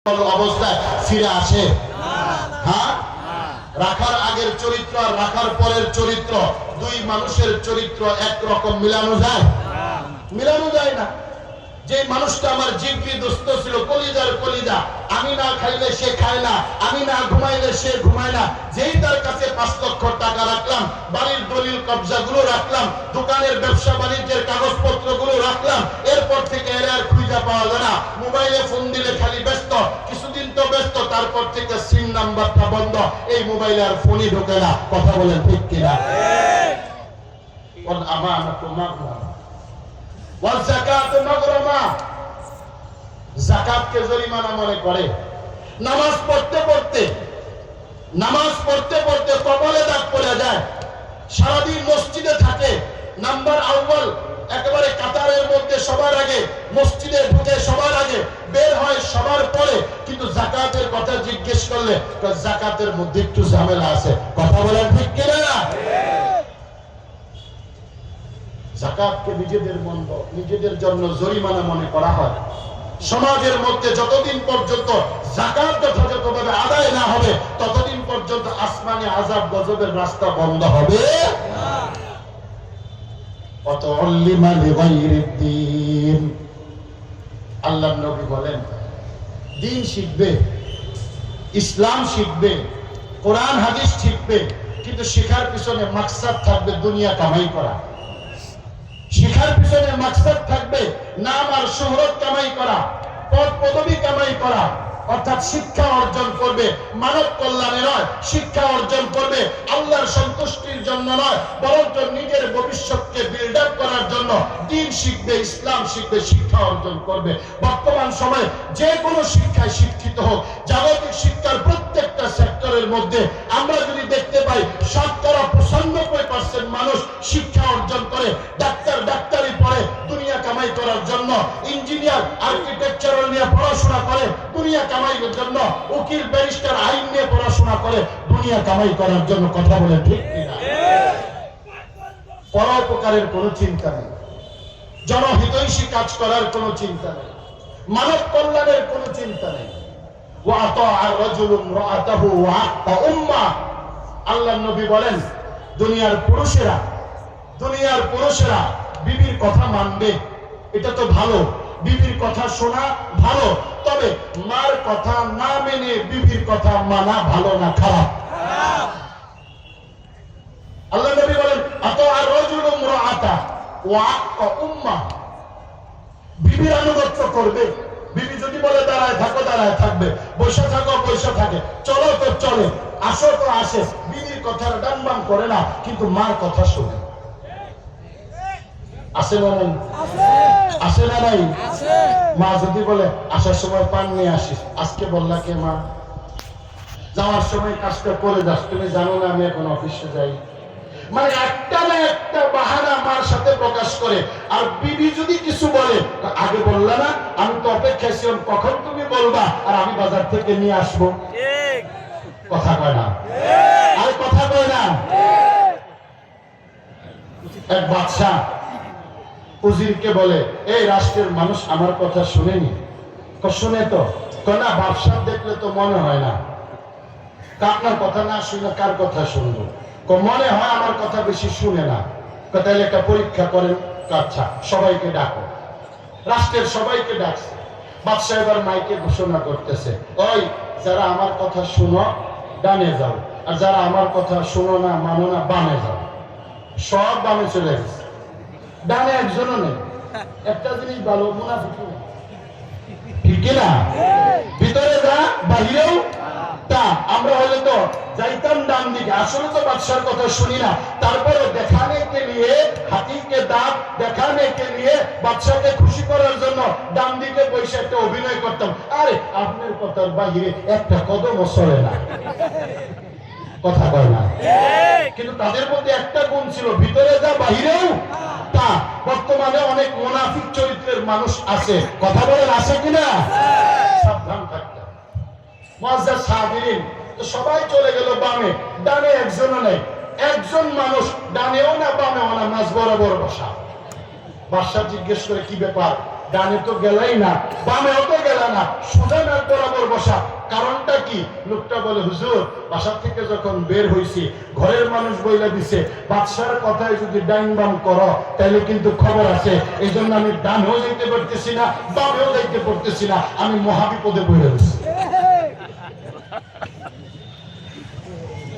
অবস্থায় ফিরে আসে? হ্যাঁ, রাখার আগের চরিত্র আর রাখার পরের চরিত্র, দুই মানুষের চরিত্র একরকম মিলানো যায়? মিলানো যায় না। যে মানুষটা আমার জিগরি দোস্ত ছিল, কলিজার কলিজা, আমি না খাইলে সে খায় না, আমি না ঘুমাইলে সে ঘুমায় না, যেই তার কাছে 5 লক্ষ টাকা রাখলাম, বাড়ির দলিল কবজাগুলো রাখলাম, দোকানের ব্যবসা বাণিজ্যের কাগজপত্রগুলো রাখলাম, এরপর থেকে এর আর খুঁজে পাওয়া যায় না। মোবাইলে ফোন দিলে খালি ব্যস্ত, কিছুদিন তো ব্যস্ত, তারপর থেকে সিম নাম্বারটা বন্ধ, এই মোবাইলে আর ফোনই ঢোকে না। কথা বলেন ঠিক কিনা? যাকাতকে জরিমানা মনে করে। নামাজ পড়তে পড়তে কপালে দাগ পড়ে যায়, সারাদিন মসজিদে থাকে, নাম্বার আউয়াল, একেবারে কাতারের মধ্যে সবার আগে, মসজিদে ঢুকে সবার আগে, বের হয় সবার পরে, কিন্তু যাকাতের কথা জিজ্ঞেস করলে যাকাতের মধ্যে একটু ঝামেলা আছে। কথা বলেন ঠিক কিনা? যাকাতকে নিজেদের জন্য জরিমানা মনে করা হয়। সমাজের মধ্যে যতদিন পর্যন্ত যাকাত যথাযথভাবে আদায় না হবে, ততদিন পর্যন্ত আসমানে আযাব গজবের রাস্তা বন্ধ হবে না। অতউল্লিমা লিগাইরিদ্দিন, আল্লাহর নবী বলেন, দ্বীন শিখবে, ইসলাম শিখবে, কোরআন হাদিস শিখবে, কিন্তু শেখার পিছনে মাকসাদ থাকবে দুনিয়া কামাই করা। শিখার পিছনে মাকসাদ থাকবে নাম আর শোহরত কামাই করা, পদ পদবি কামাই করা। অর্থাৎ শিক্ষা অর্জন করবে মানব কল্যাণে নয়, শিক্ষা অর্জন করবে আল্লাহর সন্তুষ্টির জন্য নয়, বরং নিজের ভবিষ্যৎকে বিল্ড আপ করার জন্য দ্বীন শিখবে, ইসলাম শিখবে, শিক্ষা অর্জন করবে। বর্তমান সময়ে যে কোনো শিক্ষায় শিক্ষিত হোক, জাগতিক শিক্ষার প্রত্যেকটা সেক্টরের মধ্যে আমরা যদি দেখতে পাই, 95% মানুষ শিক্ষা অর্জন করে, ডাক্তারি পড়ে দুনিয়া কামাই করার জন্য, ইঞ্জিনিয়ার আর্কিটেকচারাল নিয়ে পড়াশোনা করে দুনিয়া কামাইয়ের জন্য, উকিল ব্যারিস্টার আইন নিয়ে পড়াশোনা করে দুনিয়া কামাই করার জন্য। কথা বলে ঠিক কিনা? পরোপকারের কোনো চিন্তা নেই, জনহিতৈষী কাজ করার কোনো চিন্তা নেই, মানব কল্যাণের কোনো চিন্তা নেই। আল্লাহর নবী বলেন, দুনিয়ার পুরুষেরা বিবির কথা মানবে, এটা তো ভালো, বিবির কথা শোনা ভালো, তবে মার কথা না মেনে বিবির কথা মানা ভালো না খারাপ? আল্লাহর নবী বলেন, বিবির আনুগত্য করবে, বিবি যদি বলে দাঁড়ায় থাকো দাঁড়ায় থাকবে, বসে থাকো বসে থাকে, চলো তো চলে, আসো তো আসে, বিবির কথার ডানবাম করে না, কিন্তু মার কথা শোনে। আসে না নাই? আসে না নাই? মা যদি বলে আসার সময় পান নিয়ে আসিস, আজকে বললা কে মা? যাওয়ার সময় কাজটা করে যাস, তুমি জানো না আমি এখন অফিসে যাই। মানে একটা না একটা বাহানা মার সাথে প্রকাশ করে। আর বিবি যদি কিছু বলে, আগে বললা না, আমি তো অপেক্ষায় ছিলাম কখন তুমি বলবা, আর আমি বাজার থেকে নিয়ে আসবো। কথা কয় না? আরে কথা কয় না? এক বাদশা উজিরকে বলে, এই রাষ্ট্রের মানুষ আমার কথা শুনেনি? শুনে তো না, বাদশা দেখলে তো মনে হয় না। আপনার কথা না শুনে কার কথা শুনবো? মনে হয় আমার কথা বেশি শুনে না। তাহলে একটা পরীক্ষা করেন। আচ্ছা, সবাইকে ডাকো। রাষ্ট্রের সবাইকে ডাকছে। বাদশা এবার মাইকে ঘোষণা করতেছে, ওই যারা আমার কথা শুনো ডানে যাও, আর যারা আমার কথা শুনো না, মানো না, বামে যাও। সব বামে চলে গেছে, ডানে একজনও নেই। একটা জিনিস ভালো, মুনাফিকি নেই, ঠিক না? ভিতরে যা বাহিরেও তা। আমরা হলে তো যাইতাম ডান দিকে, আসলে তো বাদশার কথা শুনি না, তারপরে দেখানে কে লিয়ে, হাতিকে দাঁত দেখানে কে লিয়ে, বাদশাকে খুশি করার জন্য ডান দিকে বসে একটা অভিনয় করতাম। আরে আপনার কথার বাহিরে একটা কদমও সরে না। কথা কয় না? কিন্তু তাদের মধ্যে একটা গুণ ছিল, ভিতরে যা বাহিরেও তা। বর্তমানে অনেক মুনাফিক চরিত্রের মানুষ আছে। কথা বলেন, আছে কিনা? সাবধান থাকতে। মুআজ্জাজ সাহাবীন তো সবাই চলে গেল বামে, ডানে একজনও নেই। একজন মানুষ ডানেও না বামেও না, মাঝ বরাবর বসা। বাদশা জিজ্ঞেস করে, কি ব্যাপার? ডানে তো গেলাই না, বামেও তো গেল না, সোজা নাক বরাবর বসা। কি? লোকটা বলে, হুজুর বাসা থেকে যখন বের হইছি ঘরের মানুষ বইলা দিছে বাদশার কথায় যদি ডাইন বাম করো তাহলে কিন্তু খবর আছে, এই জন্য আমি ডানেও যাইতে পারতেছি না বামেও যাইতে পারতেছি না, আমি মহাবিপদে পড়ে গেছি।